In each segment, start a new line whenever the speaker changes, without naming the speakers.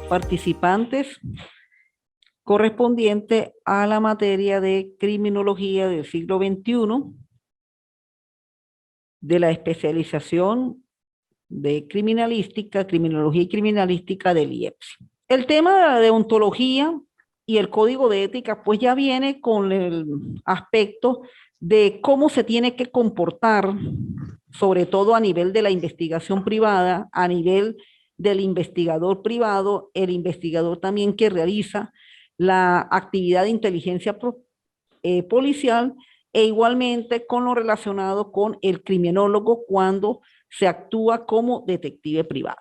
participantes correspondiente a la materia de criminología del siglo XXI, de la especialización de criminalística, criminología y criminalística del IEPSI. El tema de la deontología y el código de ética pues ya viene con el aspecto de cómo se tiene que comportar, sobre todo a nivel de la investigación privada, a nivel del investigador privado, el investigador también que realiza la actividad de inteligencia policial, e igualmente con lo relacionado con el criminólogo cuando se actúa como detective privado.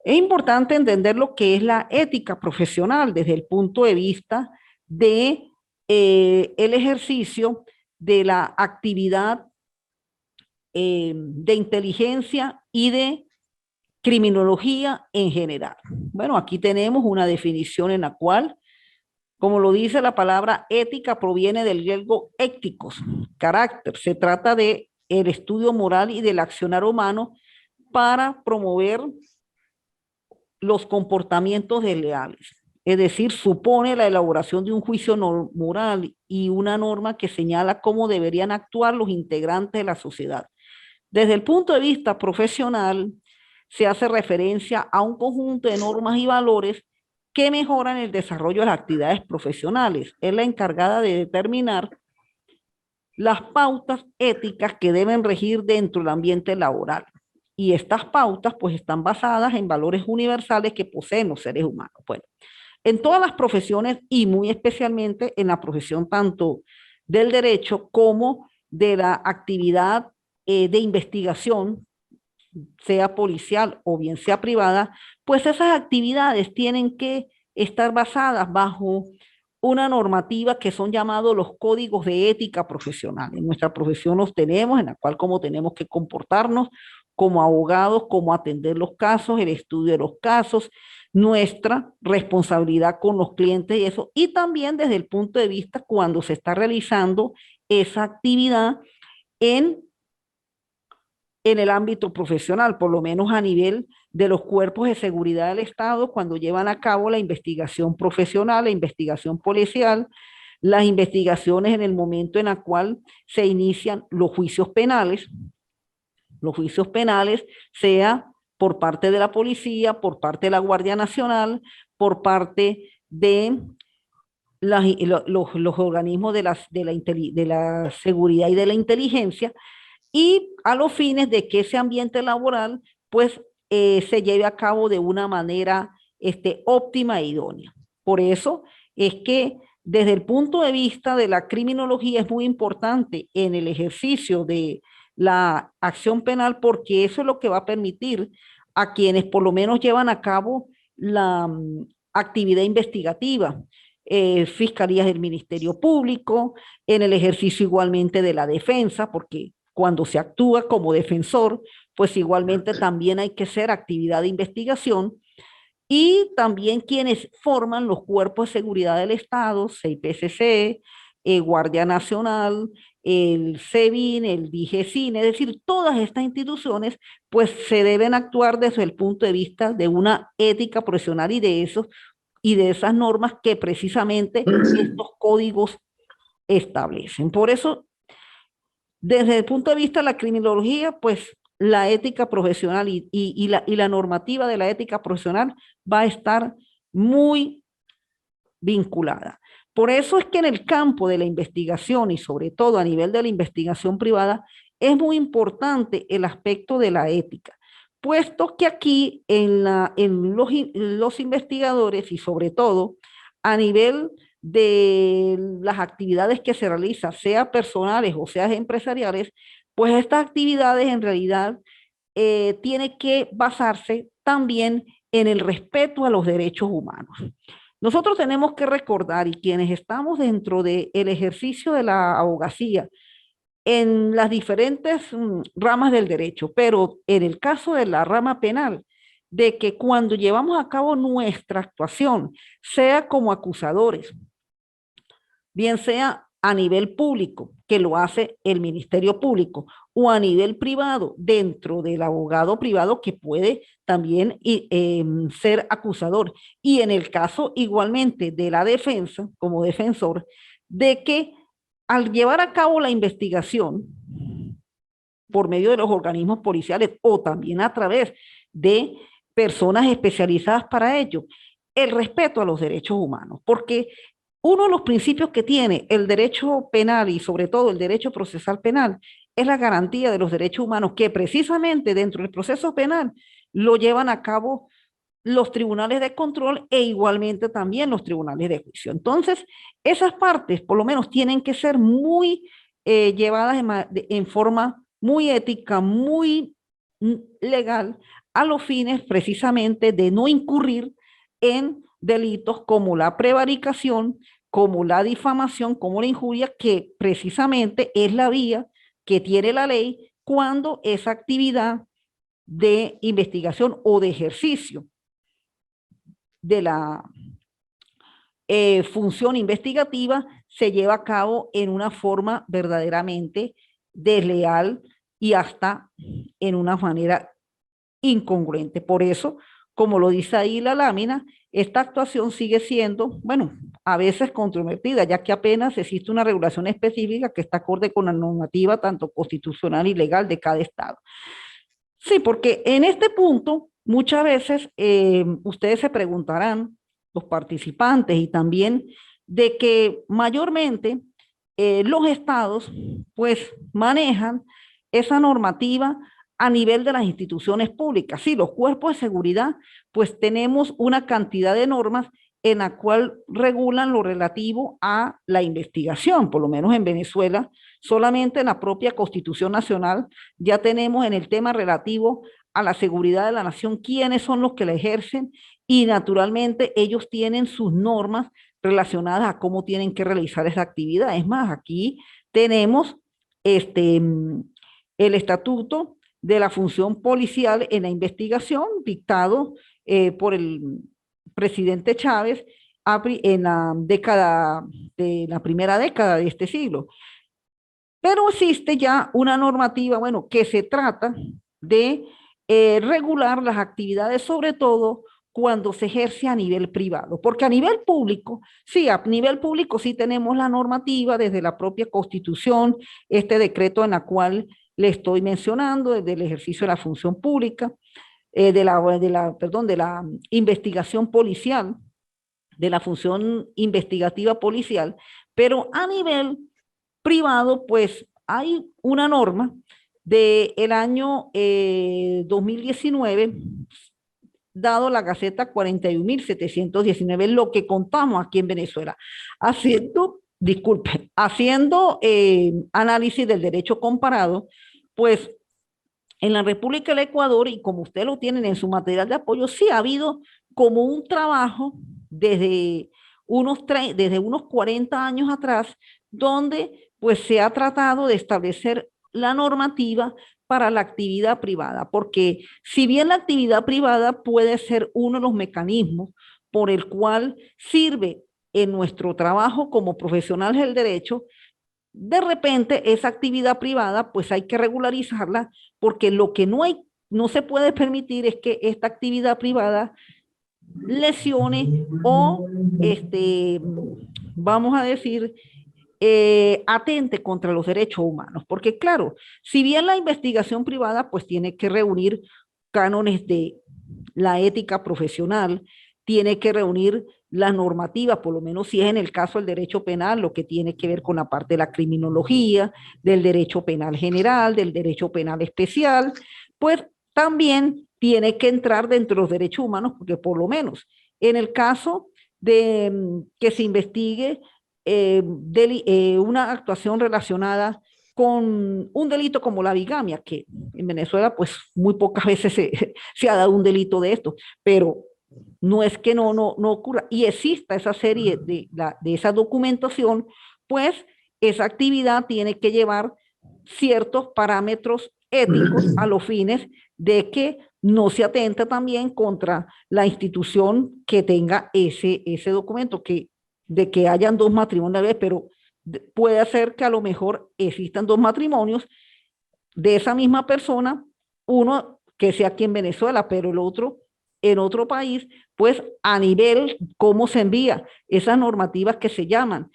Es importante entender lo que es la ética profesional desde el punto de vista de el ejercicio de la actividad de inteligencia y de criminología en general. Bueno, aquí tenemos una definición en la cual, como lo dice la palabra ética, proviene del griego éticos, carácter. Se trata de el estudio moral y del accionar humano para promover los comportamientos desleales. Es decir, supone la elaboración de un juicio moral y una norma que señala cómo deberían actuar los integrantes de la sociedad. Desde el punto de vista profesional, se hace referencia a un conjunto de normas y valores que mejoran el desarrollo de las actividades profesionales. Es la encargada de determinar las pautas éticas que deben regir dentro del ambiente laboral. Y estas pautas pues están basadas en valores universales que poseen los seres humanos. Bueno, en todas las profesiones y muy especialmente en la profesión tanto del derecho como de la actividad de investigación, sea policial o bien sea privada, pues esas actividades tienen que estar basadas bajo una normativa que son llamados los códigos de ética profesional. En nuestra profesión los tenemos, en la cual cómo tenemos que comportarnos como abogados, cómo atender los casos, el estudio de los casos, nuestra responsabilidad con los clientes y eso, y también desde el punto de vista cuando se está realizando esa actividad en el ámbito profesional, por lo menos a nivel de los cuerpos de seguridad del Estado, cuando llevan a cabo la investigación profesional, la investigación policial, las investigaciones en el momento en el cual se inician los juicios penales, sea por parte de la policía, por parte de la Guardia Nacional, por parte de los organismos de la seguridad y de la inteligencia, y a los fines de que ese ambiente laboral pues se lleve a cabo de una manera óptima e idónea. Por eso es que desde el punto de vista de la criminología es muy importante en el ejercicio de la acción penal, porque eso es lo que va a permitir a quienes por lo menos llevan a cabo la actividad investigativa, fiscalías del Ministerio Público, en el ejercicio igualmente de la defensa, porque cuando se actúa como defensor, pues igualmente también hay que hacer actividad de investigación, y también quienes forman los cuerpos de seguridad del Estado, CIPCC, Guardia Nacional, el SEBIN, el DIGESIN, es decir, todas estas instituciones, pues se deben actuar desde el punto de vista de una ética profesional y de esos y de esas normas que precisamente estos códigos establecen. Por eso, desde el punto de vista de la criminología, pues la ética profesional y la normativa de la ética profesional va a estar muy vinculada. Por eso es que en el campo de la investigación y sobre todo a nivel de la investigación privada es muy importante el aspecto de la ética, puesto que aquí en los investigadores y sobre todo a nivel de las actividades que se realizan, sea personales o sea empresariales, pues estas actividades en realidad tienen que basarse también en el respeto a los derechos humanos. Nosotros tenemos que recordar, y quienes estamos dentro del ejercicio de la abogacía, en las diferentes ramas del derecho, pero en el caso de la rama penal, de que cuando llevamos a cabo nuestra actuación, sea como acusadores, bien sea a nivel público, que lo hace el Ministerio Público, o a nivel privado, dentro del abogado privado que puede también ser acusador. Y en el caso igualmente de la defensa, como defensor, de que al llevar a cabo la investigación por medio de los organismos policiales o también a través de personas especializadas para ello, el respeto a los derechos humanos, porque uno de los principios que tiene el derecho penal y sobre todo el derecho procesal penal es la garantía de los derechos humanos que precisamente dentro del proceso penal lo llevan a cabo los tribunales de control e igualmente también los tribunales de juicio. Entonces, esas partes por lo menos tienen que ser muy llevadas en forma muy ética, muy legal, a los fines precisamente de no incurrir en delitos como la prevaricación, como la difamación, como la injuria, que precisamente es la vía que tiene la ley cuando esa actividad de investigación o de ejercicio de la función investigativa se lleva a cabo en una forma verdaderamente desleal y hasta en una manera incongruente. Por eso, como lo dice ahí la lámina, esta actuación sigue siendo, bueno, a veces controvertida, ya que apenas existe una regulación específica que está acorde con la normativa tanto constitucional y legal de cada estado. Sí, porque en este punto muchas veces ustedes se preguntarán, los participantes y también de que mayormente los estados pues manejan esa normativa a nivel de las instituciones públicas. Sí, los cuerpos de seguridad pues tenemos una cantidad de normas en la cual regulan lo relativo a la investigación, por lo menos en Venezuela, solamente en la propia Constitución Nacional ya tenemos en el tema relativo a la seguridad de la nación quiénes son los que la ejercen y naturalmente ellos tienen sus normas relacionadas a cómo tienen que realizar esa actividad. Es más, aquí tenemos el estatuto de la función policial en la investigación dictado por el presidente Chávez en la década de la primera década de este siglo. Pero existe ya una normativa, bueno, que se trata de regular las actividades, sobre todo cuando se ejerce a nivel privado, porque a nivel público, sí tenemos la normativa desde la propia Constitución, este decreto en la cual le estoy mencionando, desde el ejercicio de la función pública, de la investigación policial, de la función investigativa policial, pero a nivel privado, pues hay una norma del año 2019, dado la Gaceta 41.719, lo que contamos aquí en Venezuela, haciendo análisis del derecho comparado, pues en la República del Ecuador, y como ustedes lo tienen en su material de apoyo, sí ha habido como un trabajo desde unos 40 años atrás, donde pues se ha tratado de establecer la normativa para la actividad privada, porque si bien la actividad privada puede ser uno de los mecanismos por el cual sirve en nuestro trabajo como profesionales del derecho, de repente esa actividad privada pues hay que regularizarla porque lo que no se puede permitir es que esta actividad privada lesione o vamos a decir atente contra los derechos humanos, porque claro, si bien la investigación privada pues tiene que reunir cánones de la ética profesional, tiene que reunir la normativa, por lo menos si es en el caso del derecho penal, lo que tiene que ver con la parte de la criminología, del derecho penal general, del derecho penal especial, pues también tiene que entrar dentro de los derechos humanos, porque por lo menos en el caso de que se investigue una actuación relacionada con un delito como la bigamia, que en Venezuela pues muy pocas veces se ha dado un delito de esto, pero no es que no ocurra y exista esa serie de esa documentación, pues esa actividad tiene que llevar ciertos parámetros éticos a los fines de que no se atenta también contra la institución que tenga ese documento, de que hayan dos matrimonios a la vez, pero puede hacer que a lo mejor existan dos matrimonios de esa misma persona, uno que sea aquí en Venezuela, pero el otro en otro país, pues a nivel, cómo se envía esas normativas que se llaman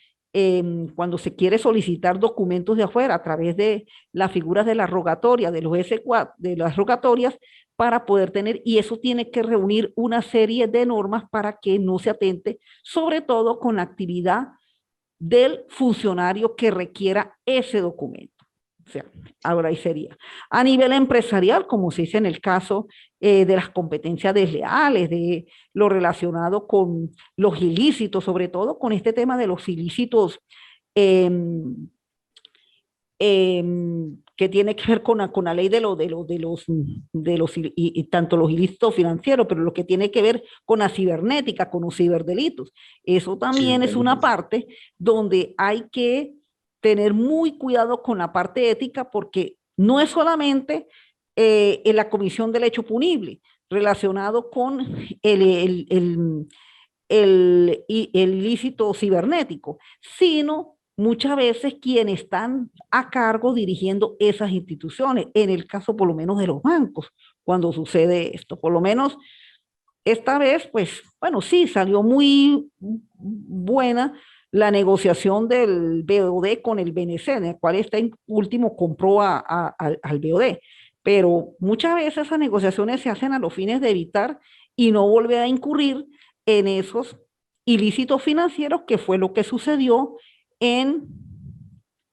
cuando se quiere solicitar documentos de afuera a través de las figuras de la rogatoria, de los S4, de las rogatorias, para poder tener, y eso tiene que reunir una serie de normas para que no se atente, sobre todo con la actividad del funcionario que requiera ese documento. O sea, ahora ahí sería. A nivel empresarial, como se dice en el caso de las competencias desleales, de lo relacionado con los ilícitos, sobre todo con este tema de los ilícitos eh, que tiene que ver con la ley y tanto los ilícitos financieros, pero lo que tiene que ver con la cibernética, con los ciberdelitos. Eso también es una parte donde hay que tener muy cuidado con la parte ética, porque no es solamente en la comisión del hecho punible relacionado con el ilícito cibernético, sino muchas veces quienes están a cargo dirigiendo esas instituciones, en el caso por lo menos de los bancos, cuando sucede esto, por lo menos esta vez, pues, bueno, sí, salió muy buena la negociación del BOD con el BNC, en el cual este último compró al BOD, pero muchas veces esas negociaciones se hacen a los fines de evitar y no volver a incurrir en esos ilícitos financieros, que fue lo que sucedió en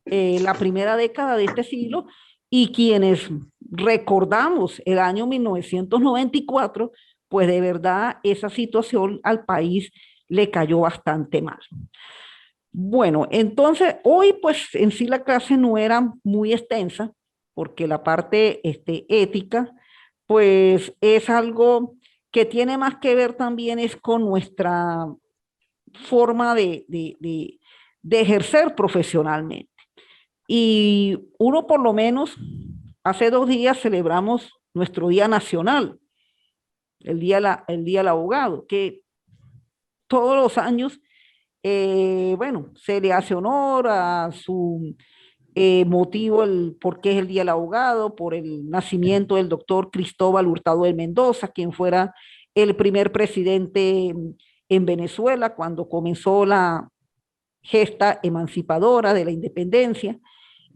la primera década de este siglo, y quienes recordamos el año 1994, pues de verdad esa situación al país le cayó bastante mal. Bueno, entonces hoy pues en sí la clase no era muy extensa, porque la parte ética pues es algo que tiene más que ver también es con nuestra forma de ejercer profesionalmente. Y uno por lo menos, hace 2 días celebramos nuestro Día Nacional, el día del Abogado, que todos los años, bueno, se le hace honor a su motivo, el por qué es el Día del Abogado, por el nacimiento del doctor Cristóbal Hurtado de Mendoza, quien fuera el primer presidente en Venezuela cuando comenzó la gesta emancipadora de la independencia.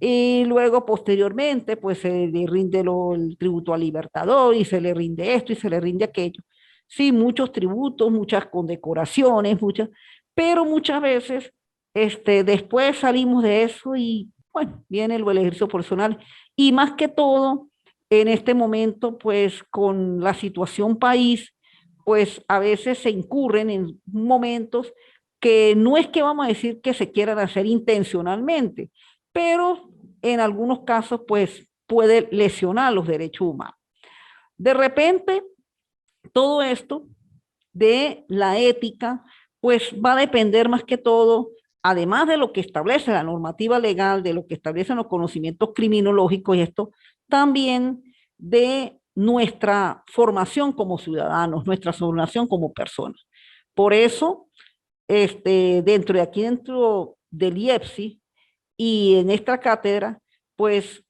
Y luego, posteriormente, pues se le rinde el tributo al Libertador y se le rinde esto y se le rinde aquello. Sí, muchos tributos, muchas condecoraciones, muchas, pero muchas veces después salimos de eso y, bueno, viene el ejercicio personal. Y más que todo, en este momento, pues con la situación país, pues a veces se incurren en momentos que no es que vamos a decir que se quieran hacer intencionalmente, pero en algunos casos pues puede lesionar los derechos humanos. De repente, todo esto de la ética pues va a depender más que todo, además de lo que establece la normativa legal, de lo que establecen los conocimientos criminológicos y esto, también de nuestra formación como ciudadanos, nuestra formación como personas. Por eso, dentro del IEPSI, y en esta cátedra, pues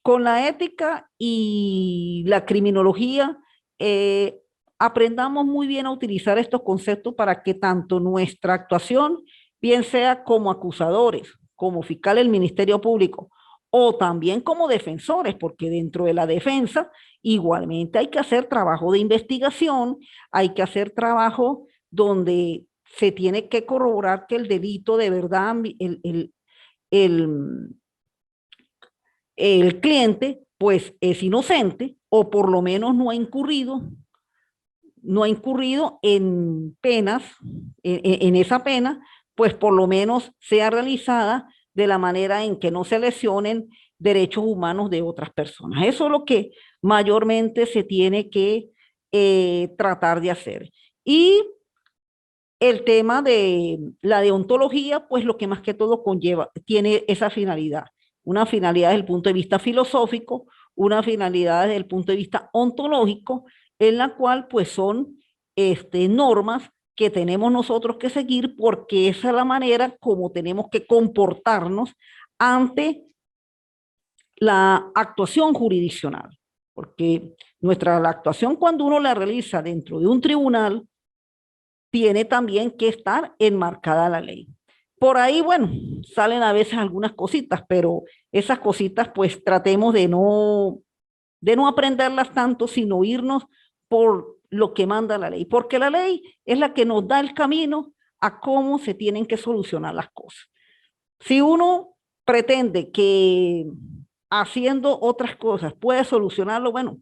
con la ética y la criminología, eh, aprendamos muy bien a utilizar estos conceptos para que tanto nuestra actuación, bien sea como acusadores, como fiscal del Ministerio Público, o también como defensores, porque dentro de la defensa igualmente hay que hacer trabajo de investigación, hay que hacer trabajo donde se tiene que corroborar que el delito de verdad, el, el cliente pues es inocente o por lo menos no ha incurrido en penas, en esa pena, pues por lo menos sea realizada de la manera en que no se lesionen derechos humanos de otras personas. Eso es lo que mayormente se tiene que tratar de hacer. Y el tema de la deontología, pues lo que más que todo conlleva, tiene esa finalidad. Una finalidad desde el punto de vista filosófico, una finalidad desde el punto de vista ontológico, en la cual pues son normas que tenemos nosotros que seguir porque esa es la manera como tenemos que comportarnos ante la actuación jurisdiccional. Porque la actuación cuando uno la realiza dentro de un tribunal tiene también que estar enmarcada la ley. Por ahí, bueno, salen a veces algunas cositas, pero esas cositas pues tratemos de no aprenderlas tanto, sino irnos por lo que manda la ley, porque la ley es la que nos da el camino a cómo se tienen que solucionar las cosas. Si uno pretende que haciendo otras cosas puede solucionarlo, bueno,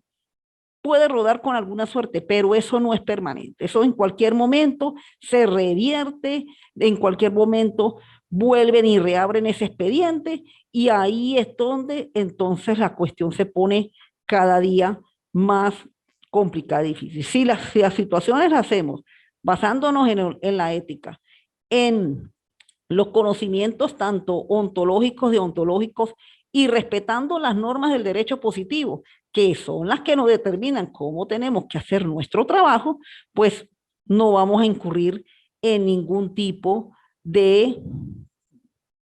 puede rodar con alguna suerte, pero eso no es permanente. Eso en cualquier momento se revierte, en cualquier momento vuelven y reabren ese expediente y ahí es donde entonces la cuestión se pone cada día más complicada y difícil. Si las situaciones las hacemos basándonos en la ética, en los conocimientos tanto ontológicos, deontológicos y respetando las normas del derecho positivo, que son las que nos determinan cómo tenemos que hacer nuestro trabajo, pues no vamos a incurrir en ningún tipo de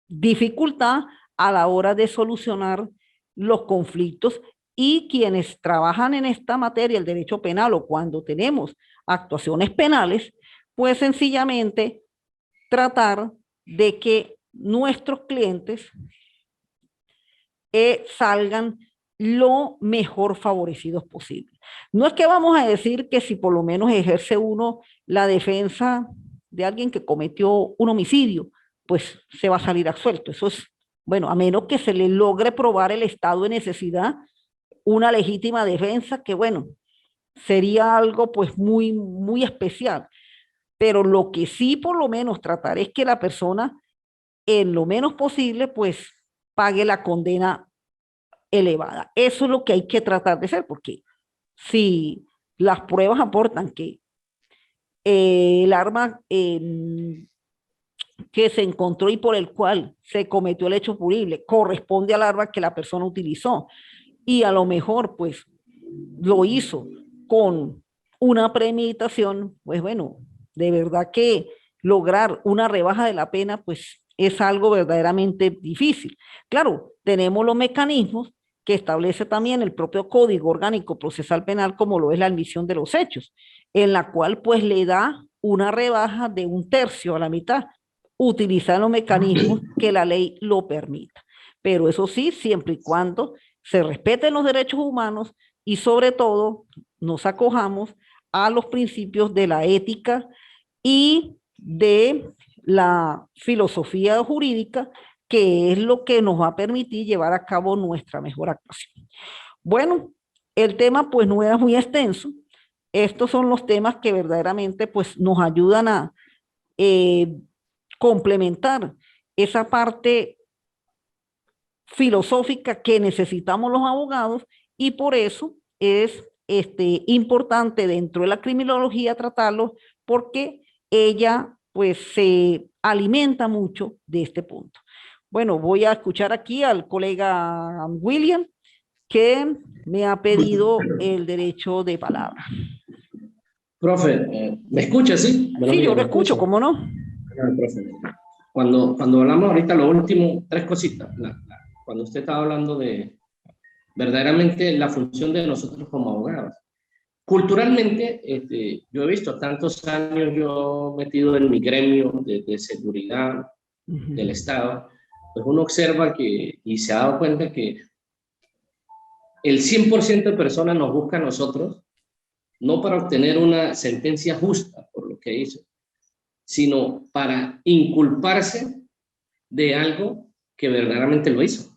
dificultad a la hora de solucionar los conflictos y quienes trabajan en esta materia, el derecho penal o cuando tenemos actuaciones penales, pues sencillamente tratar de que nuestros clientes salgan lo mejor favorecidos posible. No es que vamos a decir que si por lo menos ejerce uno la defensa de alguien que cometió un homicidio, pues se va a salir absuelto. Eso es, bueno, a menos que se le logre probar el estado de necesidad, una legítima defensa, que bueno, sería algo pues muy, muy especial. Pero lo que sí por lo menos tratar es que la persona en lo menos posible pues pague la condena elevada. Eso es lo que hay que tratar de hacer, porque si las pruebas aportan que el arma que se encontró y por el cual se cometió el hecho punible corresponde al arma que la persona utilizó y a lo mejor pues lo hizo con una premeditación, pues bueno, de verdad que lograr una rebaja de la pena pues es algo verdaderamente difícil. Claro, tenemos los mecanismos que establece también el propio Código Orgánico Procesal Penal, como lo es la admisión de los hechos, en la cual pues le da una rebaja de un tercio a la mitad, utilizar los mecanismos que la ley lo permita. Pero eso sí, siempre y cuando se respeten los derechos humanos y sobre todo nos acojamos a los principios de la ética y de la filosofía jurídica, que es lo que nos va a permitir llevar a cabo nuestra mejor actuación. Bueno, el tema pues no era muy extenso. Estos son los temas que verdaderamente pues nos ayudan a eh, complementar esa parte filosófica que necesitamos los abogados y por eso es importante dentro de la criminología tratarlo porque ella pues se alimenta mucho de este punto. Bueno, voy a escuchar aquí al colega William que me ha pedido el derecho de palabra.
Profe, ¿me escucha, sí? Buenos
Sí, yo
días,
lo
¿me
escucho,
escucha?
¿cómo no?
Profe, cuando hablamos ahorita, lo último, tres cositas. Cuando usted estaba hablando de verdaderamente la función de nosotros como abogados. Culturalmente, yo he visto tantos años yo metido en mi gremio de seguridad del Estado, pues uno observa que, y se ha dado cuenta que el 100% de personas nos busca a nosotros, no para obtener una sentencia justa por lo que hizo, sino para inculparse de algo que verdaderamente lo hizo.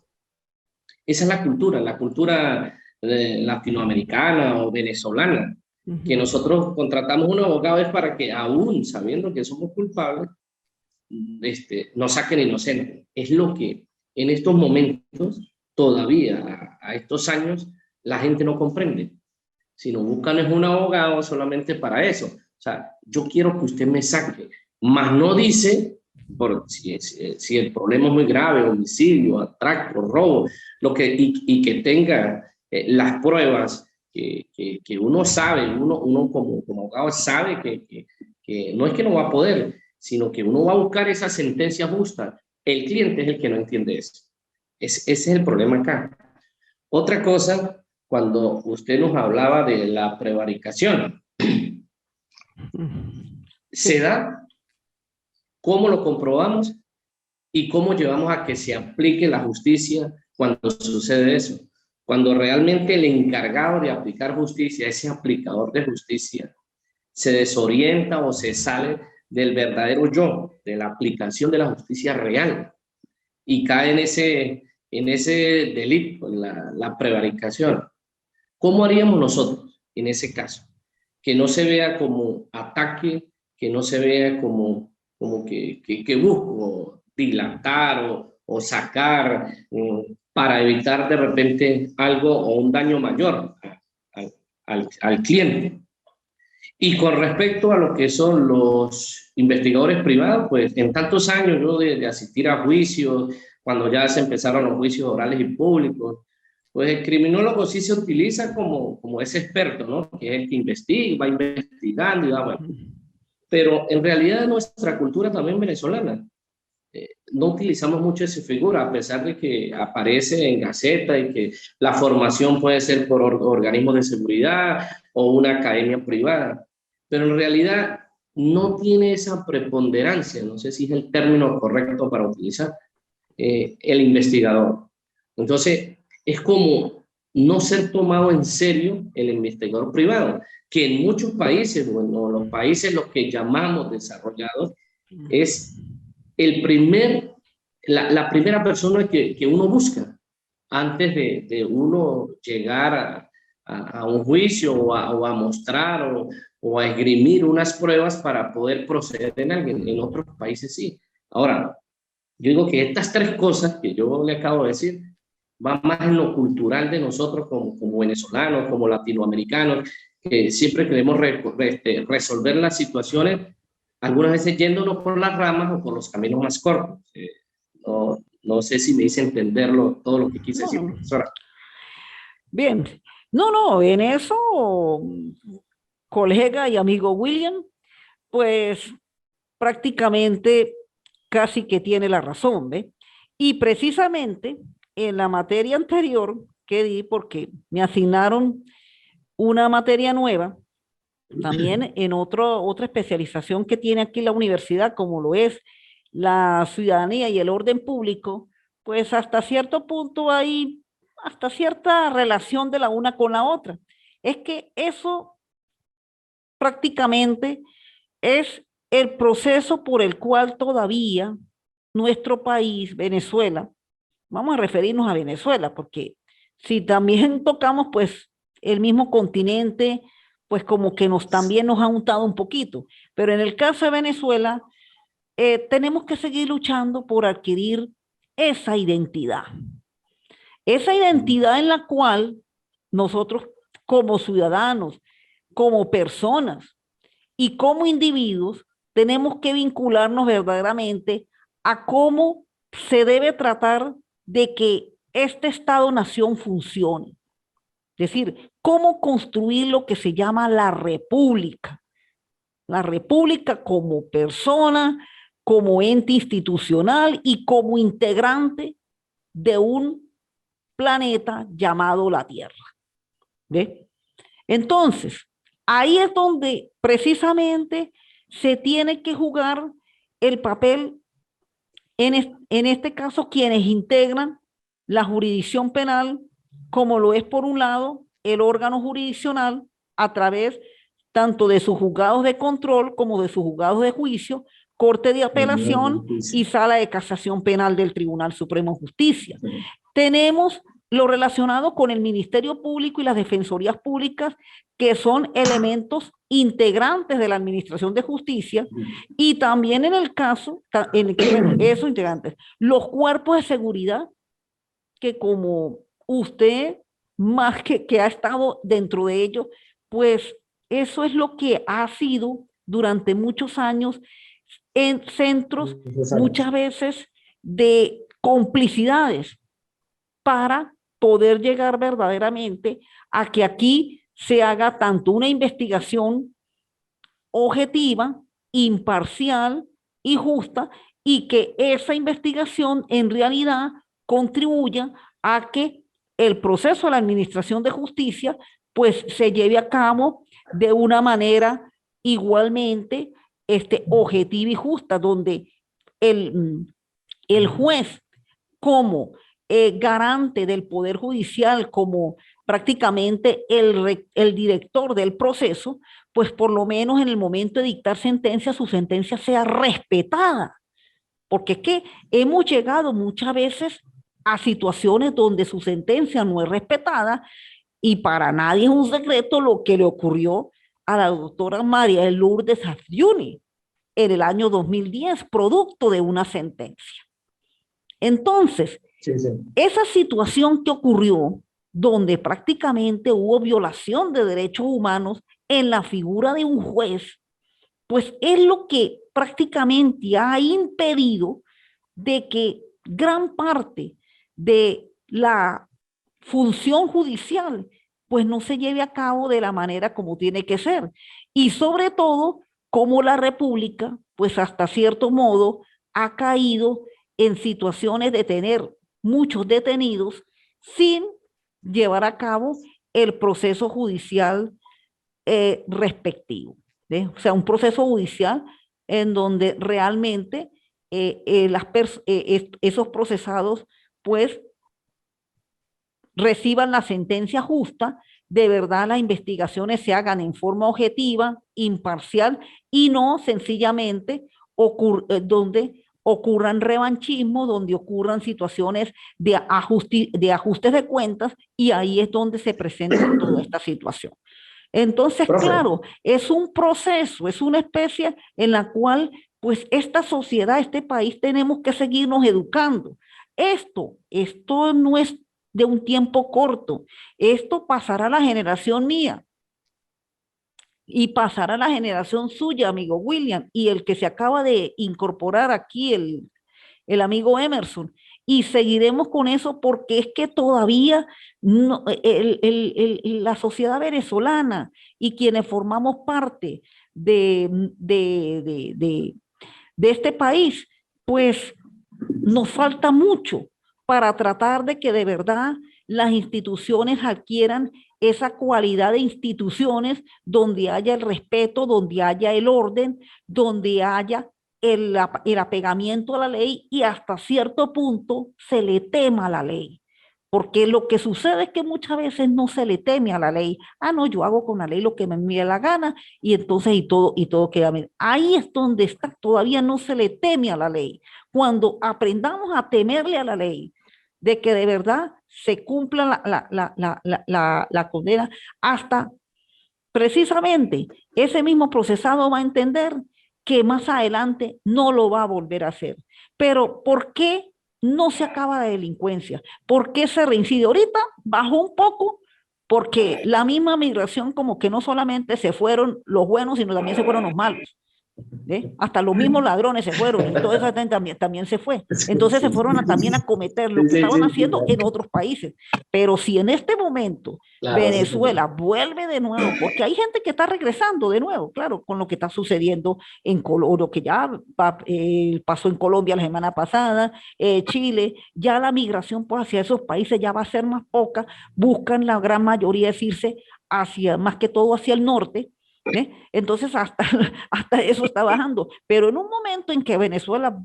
Esa es la cultura latinoamericana o venezolana, que nosotros contratamos un abogado es para que aún sabiendo que somos culpables, nos saquen inocentes. Es lo que en estos momentos, todavía a estos años, la gente no comprende. Si no buscan es un abogado solamente para eso. O sea, yo quiero que usted me saque, más no dice si el problema es muy grave, homicidio, atraco, robo, y que tenga las pruebas que uno sabe, uno como abogado sabe que no es que no va a poder, sino que uno va a buscar esa sentencia justa. El cliente es el que no entiende eso. Ese es el problema acá. Otra cosa, cuando usted nos hablaba de la prevaricación, se da, cómo lo comprobamos y cómo llevamos a que se aplique la justicia cuando sucede eso. Cuando realmente el encargado de aplicar justicia, ese aplicador de justicia, se desorienta o se sale del verdadero yo, de la aplicación de la justicia real, y cae en ese delito, en la prevaricación. ¿Cómo haríamos nosotros en ese caso? Que no se vea como ataque, que no se vea como que busco dilatar o sacar para evitar de repente algo o un daño mayor al cliente. Y con respecto a lo que son los investigadores privados, pues en tantos años yo de asistir a juicios, cuando ya se empezaron los juicios orales y públicos, pues el criminólogo sí se utiliza como ese experto, ¿no? Que es el que investiga, va investigando y va, bueno. Pero en realidad nuestra cultura también venezolana, no utilizamos mucho esa figura, a pesar de que aparece en Gaceta y que la formación puede ser por organismos de seguridad o una academia privada, pero en realidad no tiene esa preponderancia, no sé si es el término correcto para utilizar, el investigador. Entonces, es como no ser tomado en serio el investigador privado, que en muchos países, bueno, los países los que llamamos desarrollados, es la primera persona que uno busca antes de uno llegar a un juicio o a mostrar o a esgrimir unas pruebas para poder proceder en alguien. En otros países sí. Ahora, yo digo que estas tres cosas que yo le acabo de decir van más en lo cultural de nosotros como venezolanos, como latinoamericanos, que siempre queremos resolver las situaciones, algunas veces yéndonos por las ramas o por los caminos más cortos. No sé si me hice entenderlo todo lo que quise decir,
No,
profesora.
bien. No, en eso, colega y amigo William, pues prácticamente casi que tiene la razón, ¿ve? Y precisamente en la materia anterior que di, porque me asignaron una materia nueva, también en otra especialización que tiene aquí la universidad, como lo es la ciudadanía y el orden público, pues hasta cierto punto hay hasta cierta relación de la una con la otra. Es que eso prácticamente es el proceso por el cual todavía nuestro país, Venezuela, vamos a referirnos a Venezuela, porque si también tocamos pues el mismo continente, pues como que también nos ha untado un poquito, pero en el caso de Venezuela, tenemos que seguir luchando por adquirir esa identidad en la cual nosotros como ciudadanos, como personas, y como individuos tenemos que vincularnos verdaderamente a cómo se debe tratar de que este Estado-nación funcione. Es decir, cómo construir lo que se llama la república. La república como persona, como ente institucional y como integrante de un planeta llamado la Tierra. ¿Ve? Entonces, ahí es donde precisamente se tiene que jugar el papel, en este caso, quienes integran la jurisdicción penal, como lo es por un lado el órgano jurisdiccional a través tanto de sus juzgados de control como de sus juzgados de juicio, Corte de Apelación y Sala de Casación Penal del Tribunal Supremo de Justicia. Tenemos lo relacionado con el Ministerio Público y las Defensorías Públicas, que son elementos integrantes de la Administración de Justicia, y también en el caso, esos integrantes, los cuerpos de seguridad, que como usted más que ha estado dentro de ellos, pues eso es lo que ha sido durante muchos años en centros, muchas veces de complicidades, para poder llegar verdaderamente a que aquí se haga tanto una investigación objetiva imparcial y justa, y que esa investigación en realidad contribuya a que el proceso de la administración de justicia pues se lleve a cabo de una manera igualmente objetiva y justa, donde el, el juez como garante del Poder Judicial, como prácticamente el director del proceso, pues por lo menos en el momento de dictar sentencia, su sentencia sea respetada. Porque es que hemos llegado muchas veces a situaciones donde su sentencia no es respetada, y para nadie es un secreto lo que le ocurrió a la doctora María de Lourdes Afiuni en el año 2010, producto de una sentencia. Entonces, sí, sí, esa situación que ocurrió, donde prácticamente hubo violación de derechos humanos en la figura de un juez, pues es lo que prácticamente ha impedido de que gran parte de la función judicial pues no se lleve a cabo de la manera como tiene que ser. Y sobre todo, como la República, pues hasta cierto modo, ha caído en situaciones de tener muchos detenidos sin llevar a cabo el proceso judicial respectivo. O sea, un proceso judicial en donde realmente esos procesados pues reciban la sentencia justa, de verdad las investigaciones se hagan en forma objetiva, imparcial, y no sencillamente donde ocurran revanchismo, donde ocurran situaciones de ajustes de cuentas, y ahí es donde se presenta toda esta situación. Entonces, profe, claro, es un proceso, es una especie en la cual, pues, esta sociedad, este país, tenemos que seguirnos educando. Esto no es de un tiempo corto. Esto pasará a la generación mía y pasará a la generación suya, amigo William, y el que se acaba de incorporar aquí, el amigo Emerson. Y seguiremos con eso porque es que todavía no, la sociedad venezolana y quienes formamos parte de este país, pues nos falta mucho para tratar de que de verdad las instituciones adquieran esa cualidad de instituciones donde haya el respeto, donde haya el orden, donde haya el apegamiento a la ley, y hasta cierto punto se le tema a la ley. Porque lo que sucede es que muchas veces no se le teme a la ley. Ah, no, yo hago con la ley lo que me da la gana, y entonces y todo queda bien. Ahí es donde está, todavía no se le teme a la ley. Cuando aprendamos a temerle a la ley, de que de verdad se cumpla la condena, hasta precisamente ese mismo procesado va a entender que más adelante no lo va a volver a hacer. Pero ¿por qué no se acaba la delincuencia? ¿Por qué se reincide? Ahorita bajó un poco porque la misma migración, como que no solamente se fueron los buenos, sino también se fueron los malos. Hasta los mismos ladrones se fueron, y todo eso también se fue. Entonces se fueron también a cometer lo que estaban haciendo en otros países. Pero si en este momento Venezuela vuelve de nuevo, porque hay gente que está regresando de nuevo, claro, con lo que está sucediendo en Colombia, lo que ya pasó en Colombia la semana pasada, Chile, ya la migración pues, hacia esos países ya va a ser más poca, buscan la gran mayoría irse hacia, más que todo hacia el norte. Entonces hasta eso está bajando, pero en un momento en que Venezuela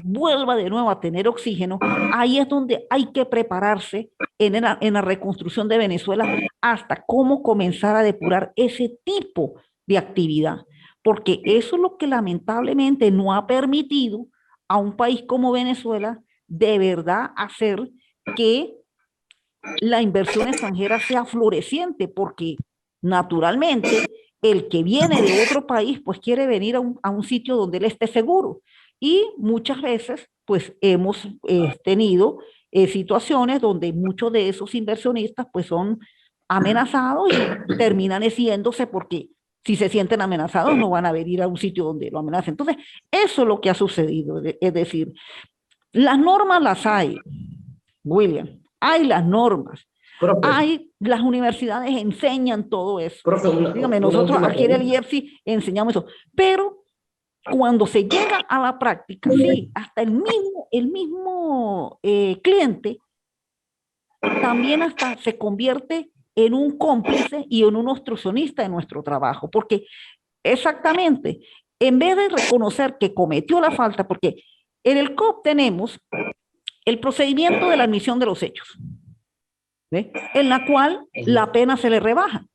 vuelva de nuevo a tener oxígeno, ahí es donde hay que prepararse en la reconstrucción de Venezuela, hasta cómo comenzar a depurar ese tipo de actividad, porque eso es lo que lamentablemente no ha permitido a un país como Venezuela de verdad hacer que la inversión extranjera sea floreciente, porque naturalmente el que viene de otro país pues quiere venir a un sitio donde él esté seguro, y muchas veces pues hemos tenido situaciones donde muchos de esos inversionistas pues son amenazados y terminan yéndose, porque si se sienten amenazados no van a venir a un sitio donde lo amenacen. Entonces eso es lo que ha sucedido, es decir, las normas las hay, William, hay las normas. Profe, hay, las universidades enseñan todo eso. Profe, dígame, nosotros aquí en el IEPSI enseñamos eso, pero cuando se llega a la práctica, sí, hasta el mismo cliente también hasta se convierte en un cómplice y en un obstruccionista de nuestro trabajo, porque exactamente, en vez de reconocer que cometió la falta, porque en el COP tenemos el procedimiento de la admisión de los hechos, ¿ve? En la cual la pena se le rebaja.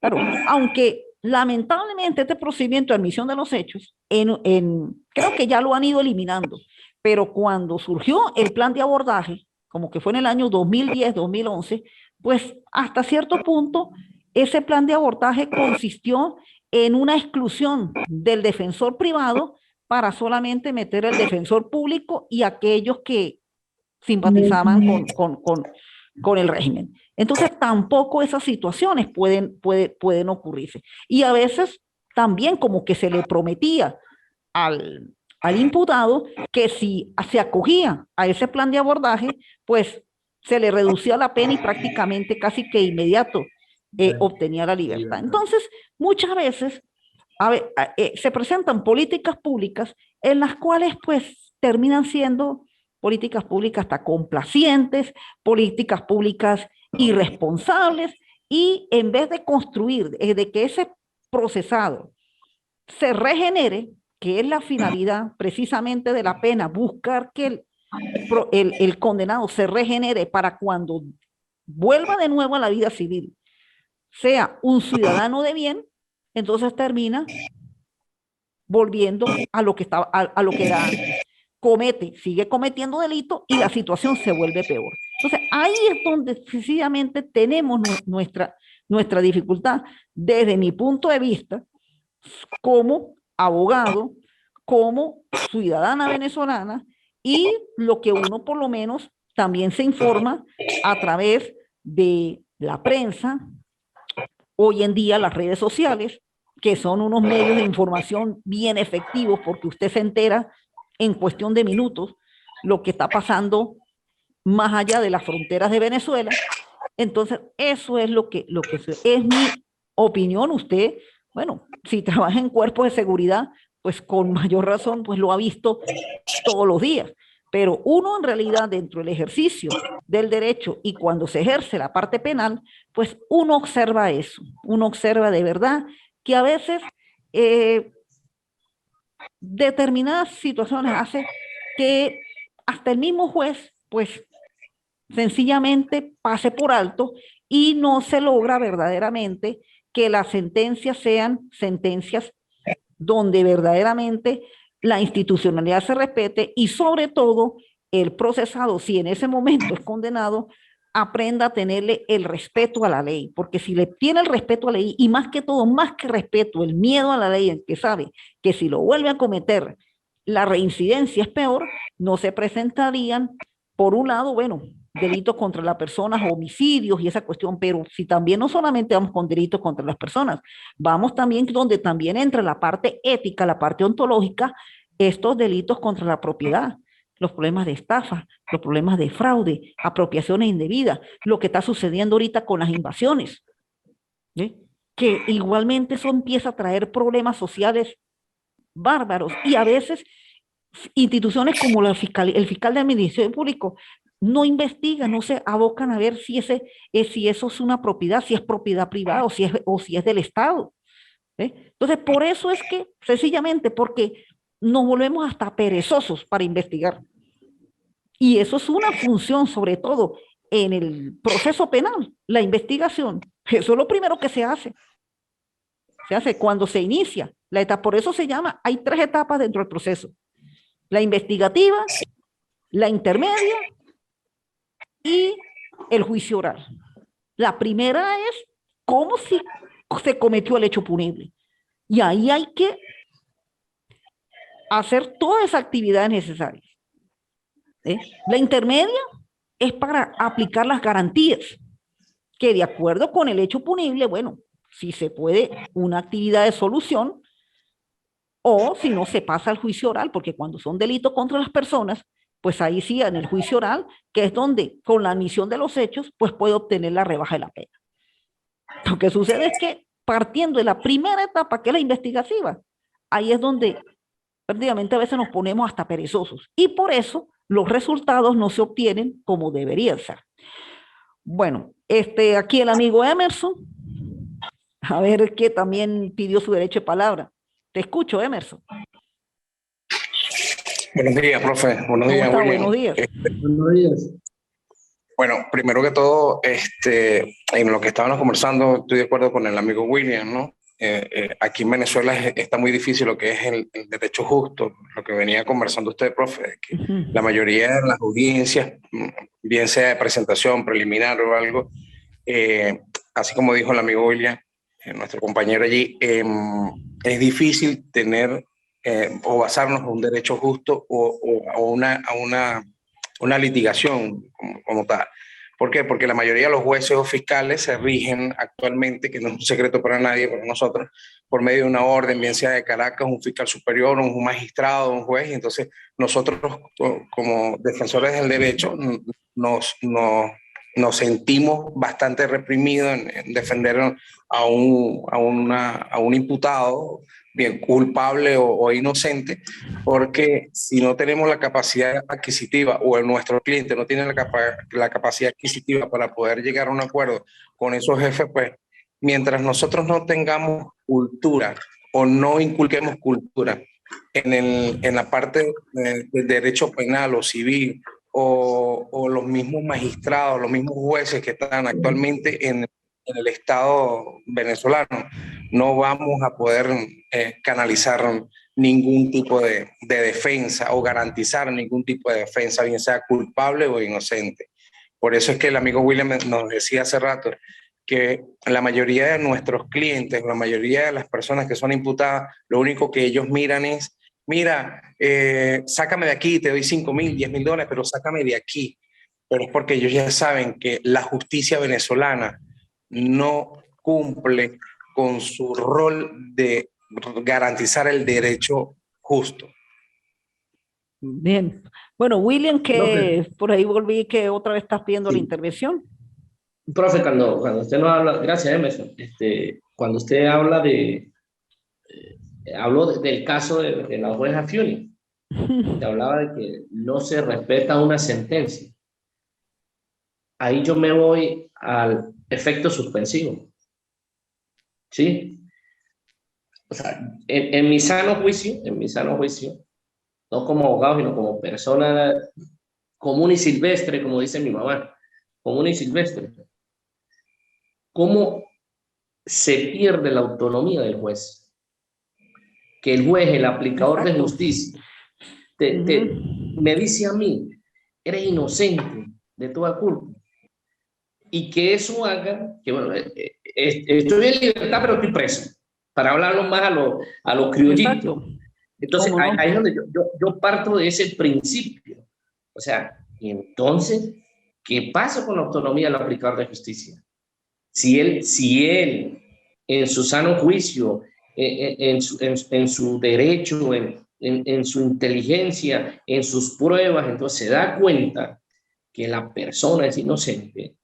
Claro, aunque lamentablemente este procedimiento de admisión de los hechos, creo que ya lo han ido eliminando, pero cuando surgió el plan de abordaje, como que fue en el año 2010, 2011, pues hasta cierto punto ese plan de abordaje consistió en una exclusión del defensor privado para solamente meter el defensor público y aquellos que simpatizaban con el régimen. Entonces, tampoco esas situaciones pueden ocurrirse. Y a veces también como que se le prometía al imputado que si se acogía a ese plan de abordaje, pues se le reducía la pena y prácticamente casi que inmediato obtenía la libertad. Entonces, muchas veces se presentan políticas públicas en las cuales pues terminan siendo políticas públicas hasta complacientes, políticas públicas irresponsables, y en vez de construir, de que ese procesado se regenere, que es la finalidad precisamente de la pena, buscar que el condenado se regenere para cuando vuelva de nuevo a la vida civil, sea un ciudadano de bien, entonces termina volviendo a lo que estaba, a lo que era antes. Sigue cometiendo delito y la situación se vuelve peor. Entonces, ahí es donde sencillamente tenemos nuestra dificultad desde mi punto de vista como abogado, como ciudadana venezolana, y lo que uno por lo menos también se informa a través de la prensa, hoy en día las redes sociales, que son unos medios de información bien efectivos porque usted se entera en cuestión de minutos lo que está pasando más allá de las fronteras de Venezuela. Entonces, eso es lo que es mi opinión. Usted, bueno, si trabaja en cuerpos de seguridad, pues con mayor razón, pues lo ha visto todos los días. Pero uno en realidad dentro del ejercicio del derecho y cuando se ejerce la parte penal, pues uno observa eso, uno observa de verdad que a veces determinadas situaciones hacen que hasta el mismo juez, pues sencillamente pase por alto y no se logra verdaderamente que las sentencias sean sentencias donde verdaderamente la institucionalidad se respete y sobre todo el procesado, si en ese momento es condenado, aprenda a tenerle el respeto a la ley, porque si le tiene el respeto a la ley y más que todo, más que respeto, el miedo a la ley, el que sabe que si lo vuelve a cometer, la reincidencia es peor, no se presentarían, por un lado, bueno, delitos contra las personas, homicidios y esa cuestión, pero si también no solamente vamos con delitos contra las personas, vamos también donde también entra la parte ética, la parte ontológica, estos delitos contra la propiedad, los problemas de estafa, los problemas de fraude, apropiaciones indebidas, lo que está sucediendo ahorita con las invasiones, ¿sí? Que igualmente eso empieza a traer problemas sociales bárbaros y a veces instituciones como el fiscal de Ministerio Público no investigan, no se abocan a ver si eso es una propiedad, si es propiedad privada o si es del Estado. Entonces, por eso es que, sencillamente, porque nos volvemos hasta perezosos para investigar. Y eso es una función, sobre todo en el proceso penal, la investigación. Eso es lo primero que se hace. Se hace cuando se inicia la etapa. Por eso se llama, hay 3 etapas dentro del proceso. La investigativa, la intermedia y el juicio oral. La primera es cómo se cometió el hecho punible. Y ahí hay que hacer todas esas actividades necesarias. La intermedia es para aplicar las garantías, que de acuerdo con el hecho punible, bueno, si se puede, una actividad de solución, o si no, se pasa al juicio oral, porque cuando son delitos contra las personas, pues ahí sí, en el juicio oral, que es donde con la admisión de los hechos, pues puede obtener la rebaja de la pena. Lo que sucede es que partiendo de la primera etapa, que es la investigativa, ahí es donde prácticamente a veces nos ponemos hasta perezosos y por eso los resultados no se obtienen como deberían ser. Bueno, aquí el amigo Emerson, a ver que también pidió su derecho de palabra. Te escucho, Emerson.
Buenos días, profe. Buenos
¿Cómo
días,
está?
William.
Buenos días.
Buenos días.
Bueno, primero que todo, en lo que estábamos conversando, estoy de acuerdo con el amigo William, ¿no? Aquí en Venezuela está muy difícil lo que es el derecho justo, lo que venía conversando usted, profe, de que la mayoría de las audiencias, bien sea de presentación preliminar o algo, así como dijo el amigo William, nuestro compañero allí, es difícil tener o basarnos en un derecho justo o una litigación como tal. ¿Por qué? Porque la mayoría de los jueces o fiscales se rigen actualmente, que no es un secreto para nadie, para nosotros, por medio de una orden, bien sea de Caracas, un fiscal superior, un magistrado, un juez, y entonces nosotros como defensores del derecho nos sentimos bastante reprimidos en defender a un imputado, bien culpable o inocente, porque si no tenemos la capacidad adquisitiva o nuestro cliente no tiene la capacidad adquisitiva para poder llegar a un acuerdo con esos jefes, pues mientras nosotros no tengamos cultura o no inculquemos cultura en la parte del derecho penal o civil o los mismos magistrados, los mismos jueces que están actualmente en el Estado venezolano, no vamos a poder canalizar ningún tipo de defensa o garantizar ningún tipo de defensa, bien sea culpable o inocente. Por eso es que el amigo William nos decía hace rato que la mayoría de nuestros clientes, la mayoría de las personas que son imputadas, lo único que ellos miran es, mira, sácame de aquí, te doy 5.000, 10.000 dólares, pero sácame de aquí. Pero es porque ellos ya saben que la justicia venezolana no cumple con su rol de garantizar el derecho justo.
Bien. Bueno, William,
Profe,
que por ahí volví que otra vez estás pidiendo la
sí.
intervención.
Profe, cuando usted nos habla, gracias, Emerson, cuando usted habla habló del caso de la jueza Fiuni, te hablaba de que no se respeta una sentencia. Ahí yo me voy al efecto suspensivo, ¿sí? O sea, en mi sano juicio, no como abogado, sino como persona común y silvestre, como dice mi mamá, común y silvestre, ¿cómo se pierde la autonomía del juez? Que el juez, el aplicador de
Exacto.
justicia, me dice a mí, eres inocente de toda culpa. Y que eso haga, que bueno, estoy en libertad, pero estoy preso, para hablarlo más a lo criollito.
Exacto.
Entonces,
¿Cómo no?
ahí es donde yo parto de ese principio. O sea, y entonces, ¿qué pasa con la autonomía del aplicador de justicia? Si él en su sano juicio, en su derecho, en su inteligencia, en sus pruebas, entonces se da cuenta que la persona es inocente,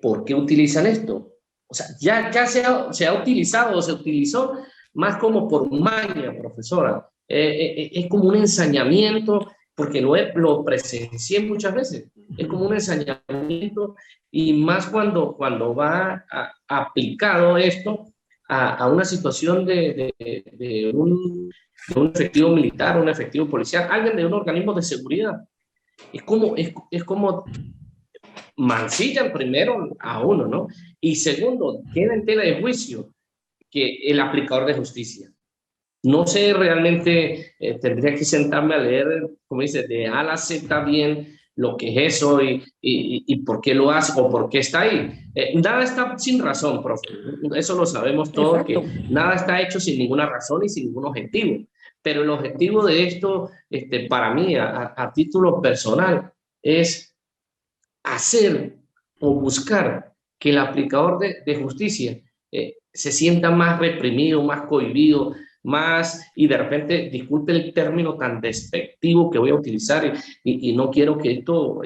¿por qué utilizan esto? O sea, ya se ha utilizado o se utilizó más como por maña, profesora. Es como un ensañamiento, porque lo presencié muchas veces. Es como un ensañamiento y más cuando va aplicado esto a una situación de un efectivo militar, un efectivo policial, alguien de un organismo de seguridad. Es como mancillan primero a uno, ¿no? Y segundo, queda en tela de juicio que el aplicador de justicia. No sé realmente, tendría que sentarme a leer, como dice, de A a la Z bien lo que es eso y por qué lo hace o por qué está ahí. Nada está sin razón, profe. Eso lo sabemos todos,
Exacto.
que nada está hecho sin ninguna razón y sin ningún objetivo. Pero el objetivo de esto, para mí, a título personal, es hacer o buscar que el aplicador de justicia se sienta más reprimido, más cohibido, más, y de repente, disculpe el término tan despectivo que voy a utilizar, y no quiero que esto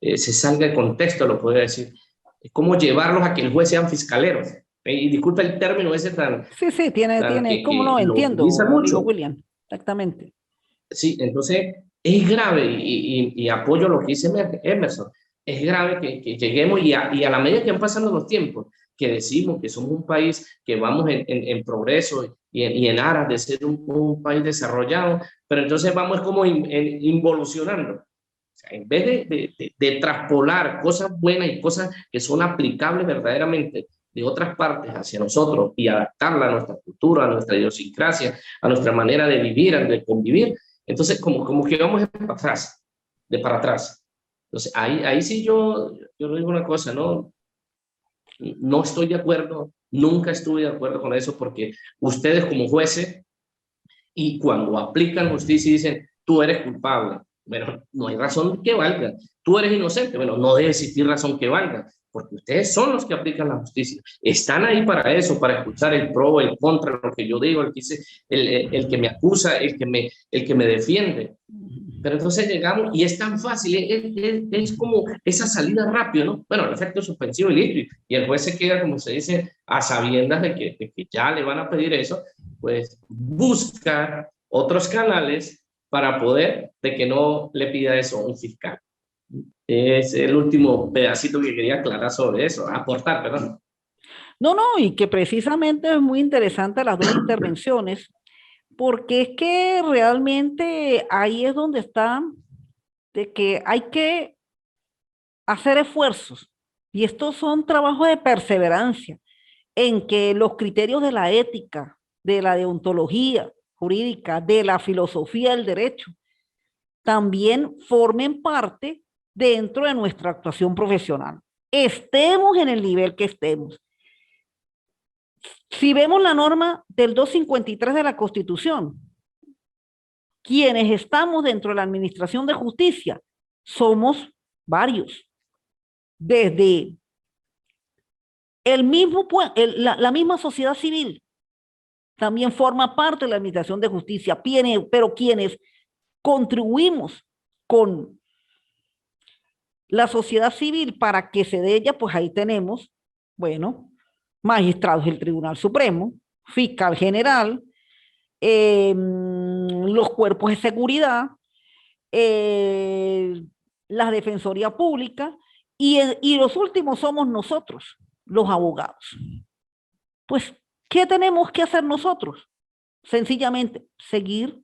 se salga de contexto, lo podría decir, es como llevarlos a que el juez sean fiscaleros. Y disculpa el término ese tan,
Sí, tiene, ¿cómo no?
que lo
Entiendo,
utilizan
amigo
mucho.
William, exactamente.
Sí, entonces es grave y apoyo lo que dice Emerson. Es grave que lleguemos y a la medida que van pasando los tiempos, que decimos que somos un país que vamos en progreso y en aras de ser un país desarrollado, pero entonces vamos como involucionando. O sea, en vez de traspolar cosas buenas y cosas que son aplicables verdaderamente de otras partes hacia nosotros y adaptarla a nuestra cultura, a nuestra idiosincrasia, a nuestra manera de vivir, de convivir, entonces como que vamos para atrás, de para atrás. Entonces ahí sí yo le digo una cosa, no estoy de acuerdo, nunca estuve de acuerdo con eso, porque ustedes como jueces, y cuando aplican justicia y dicen, tú eres culpable, bueno, no hay razón que valga. Tú eres inocente, bueno, no debe existir razón que valga, porque ustedes son los que aplican la justicia. Están ahí para eso, para escuchar el pro, el contra, lo que yo digo, el que me acusa, el que me defiende. Pero entonces llegamos y es tan fácil, es como esa salida rápida, ¿no? Bueno, el efecto suspensivo y listo. Y el juez se queda, como se dice, a sabiendas de que ya le van a pedir eso, pues busca otros canales para poder de que no le pida eso a un fiscal. Es el último pedacito que quería aclarar sobre eso, aportar, perdón.
No, y que precisamente es muy interesante las dos intervenciones, porque es que realmente ahí es donde está, de que hay que hacer esfuerzos, y estos son trabajos de perseverancia, en que los criterios de la ética, de la deontología jurídica, de la filosofía del derecho, también formen parte dentro de nuestra actuación profesional. Estemos en el nivel que estemos. Si vemos la norma del 253 de la Constitución, quienes estamos dentro de la Administración de Justicia somos varios. Desde la misma sociedad civil también forma parte de la Administración de Justicia, pero quienes contribuimos con la sociedad civil para que se dé ella, pues ahí tenemos, bueno, magistrados del Tribunal Supremo, fiscal general, los cuerpos de seguridad, eh, la Defensoría Pública y los últimos somos nosotros, los abogados. Pues, ¿qué tenemos que hacer nosotros? Sencillamente, seguir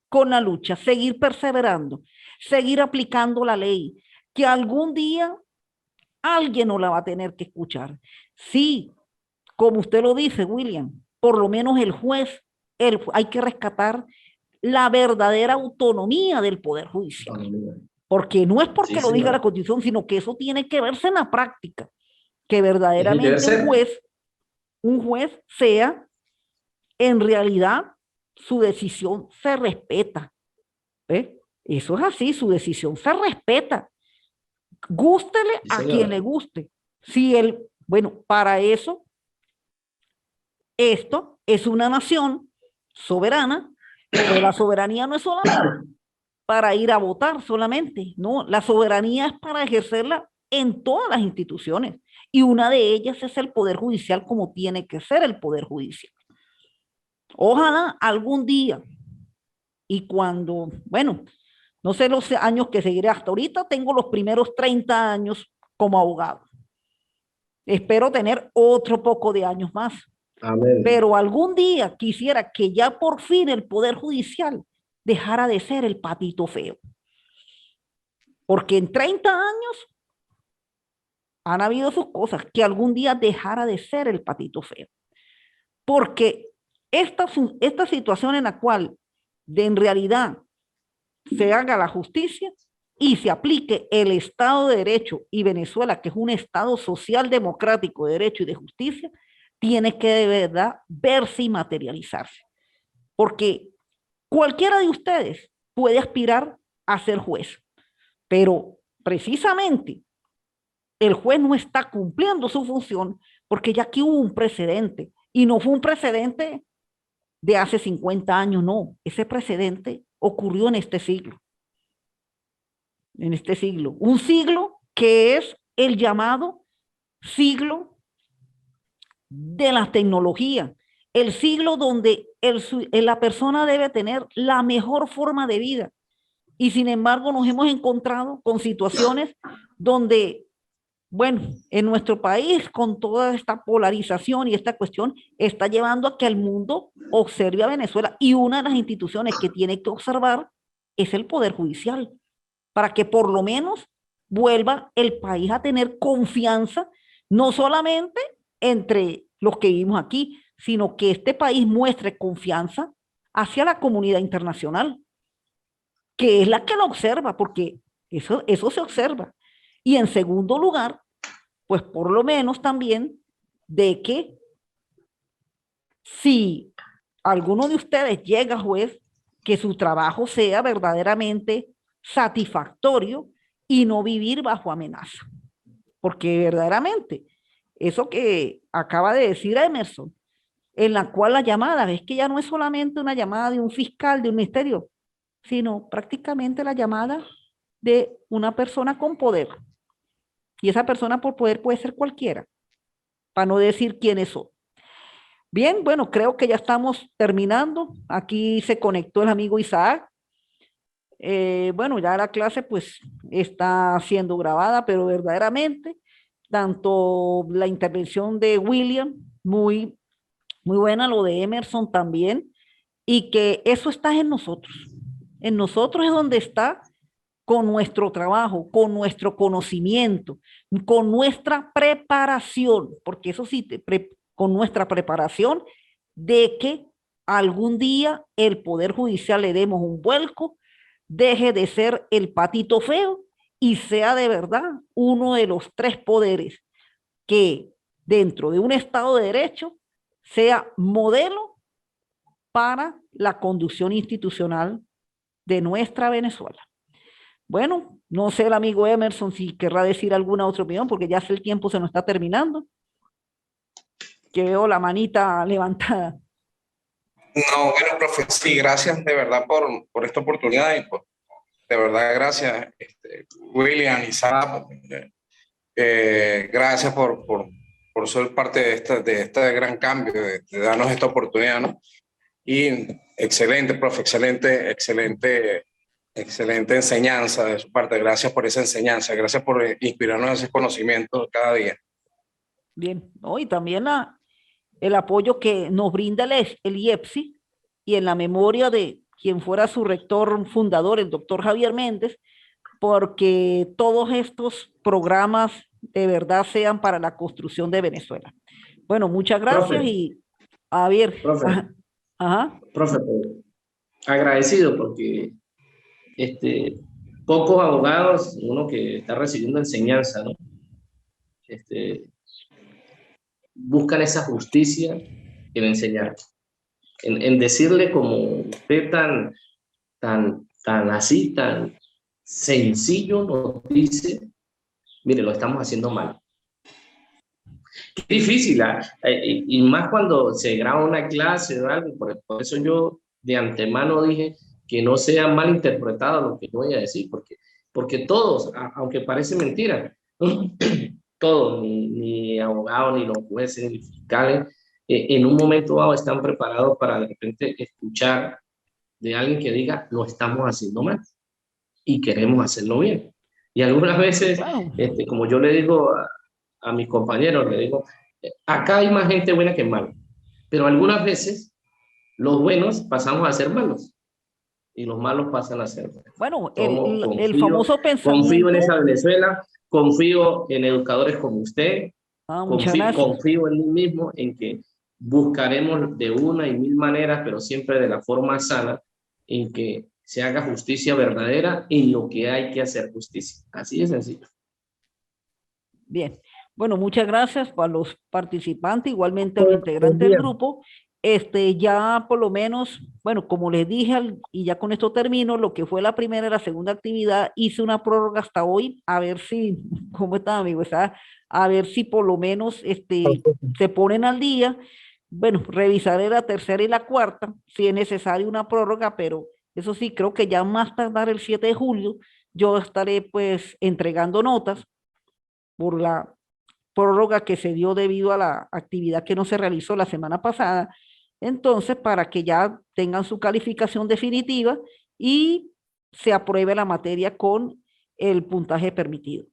con la lucha, seguir perseverando, seguir aplicando la ley, que algún día alguien nos la va a tener que escuchar. Sí, como usted lo dice, William, por lo menos el juez, hay que rescatar la verdadera autonomía del Poder Judicial. Porque no es porque
Sí,
lo diga la
señor.
Constitución, sino que eso tiene que verse en la práctica, que
Debe
verdaderamente
ser.
un juez sea, en realidad, su decisión se respeta. ¿Eh? Eso es así, su decisión se respeta. Gústele
Sí,
a quien le
señor.
guste. Si él, bueno, para eso, esto es una nación soberana, pero la soberanía no es solamente para ir a votar solamente, no, la soberanía es para ejercerla en todas las instituciones y una de ellas es el Poder Judicial como tiene que ser el Poder Judicial. Ojalá algún día y cuando, bueno, no sé los años que seguiré, hasta ahorita tengo los primeros 30 años como abogado. Espero tener otro poco de años más.
Amén.
Pero algún día quisiera que ya por fin el Poder Judicial dejara de ser el patito feo. Porque en 30 años han habido sus cosas, que algún día dejara de ser el patito feo. Porque esta situación en la cual en realidad se haga la justicia y se aplique el Estado de Derecho y Venezuela, que es un Estado social democrático de derecho y de justicia, tiene que de verdad verse y materializarse. Porque cualquiera de ustedes puede aspirar a ser juez, pero precisamente el juez no está cumpliendo su función porque ya aquí hubo un precedente y no fue un precedente de hace 50 años, no, ese precedente ocurrió en este siglo, un siglo que es el llamado siglo de la tecnología, el siglo donde la persona debe tener la mejor forma de vida. Y sin embargo nos hemos encontrado con situaciones donde, bueno, en nuestro país, con toda esta polarización y esta cuestión, está llevando a que el mundo observe a Venezuela. Y una de las instituciones que tiene que observar es el Poder Judicial, para que por lo menos vuelva el país a tener confianza, no solamente entre los que vivimos aquí, sino que este país muestre confianza hacia la comunidad internacional, que es la que lo observa, porque eso se observa. Y en segundo lugar, pues por lo menos también de que si alguno de ustedes llega juez, que su trabajo sea verdaderamente satisfactorio y no vivir bajo amenaza. Porque verdaderamente, eso que acaba de decir Emerson, en la cual la llamada, es que ya no es solamente una llamada de un fiscal, de un ministerio, sino prácticamente la llamada de una persona con poder. Y esa persona por poder puede ser cualquiera, para no decir quiénes son. Bien, bueno, creo que ya estamos terminando. Aquí se conectó el amigo Isaac. Bueno, ya la clase pues está siendo grabada, pero verdaderamente, tanto la intervención de William, muy buena, lo de Emerson también, y que eso está en nosotros. En nosotros es donde está con nuestro trabajo, con nuestro conocimiento, con nuestra preparación, porque eso sí, con nuestra preparación de que algún día el Poder Judicial le demos un vuelco, deje de ser el patito feo y sea de verdad uno de los tres poderes que dentro de un Estado de Derecho sea modelo para la conducción institucional de nuestra Venezuela. Bueno, no sé el amigo Emerson si querrá decir alguna otra opinión, porque ya el tiempo se nos está terminando, que veo la manita levantada.
No, bueno, profe, sí, gracias de verdad por esta oportunidad y pues, de verdad gracias, William y Sara, gracias por ser parte de este gran cambio, de darnos esta oportunidad, ¿no? Y excelente, profe, excelente enseñanza de su parte. Gracias por esa enseñanza, gracias por inspirarnos en ese conocimiento cada día.
Bien, ¿no? Y también el apoyo que nos brinda el IEPSI y en la memoria de quien fuera su rector fundador, el doctor Javier Méndez, porque todos estos programas de verdad sean para la construcción de Venezuela. Bueno, muchas gracias.
Profe,
Y a ver,
profe,
ajá,
profe, agradecido porque pocos abogados, uno que está recibiendo enseñanza, ¿no? Buscan esa justicia en enseñar, en decirle como usted tan así, tan sencillo nos dice, mire, lo estamos haciendo mal. Qué difícil, y más cuando se graba una clase o algo, por eso yo de antemano dije que no sea mal interpretado lo que yo voy a decir, porque todos, aunque parece mentira, todos, ni abogados, ni los jueces, ni fiscales, en un momento dado están preparados para de repente escuchar de alguien que diga, lo estamos haciendo mal y queremos hacerlo bien. Y algunas veces,
bueno,
como yo le digo a mis compañeros, le digo, acá hay más gente buena que mala, pero algunas veces los buenos pasamos a ser malos y los malos pasan a ser buenos.
bueno, el
Confío,
famoso
confío en
pensamiento,
esa Venezuela, confío en educadores como usted,
muchas gracias.
confío en mí mismo, en que buscaremos de una y mil maneras, pero siempre de la forma sana, en que se haga justicia verdadera en lo que hay que hacer justicia. Así de sencillo.
Bien, bueno, muchas gracias a los participantes, igualmente a los
Buen
integrantes del
día.
grupo. Ya por lo menos, bueno, como les dije, y ya con esto termino, lo que fue la primera y la segunda actividad, hice una prórroga hasta hoy, a ver si, ¿cómo está, amigo? A ver si por lo menos se ponen al día. Bueno, revisaré la tercera y la cuarta, si es necesario una prórroga, pero eso sí, creo que ya más tardar el 7 de julio, yo estaré pues entregando notas por prórroga que se dio debido a la actividad que no se realizó la semana pasada. Entonces, para que ya tengan su calificación definitiva y se apruebe la materia con el puntaje permitido.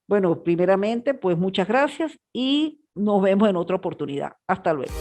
Bueno, primeramente, pues muchas gracias y nos vemos en otra oportunidad. Hasta luego.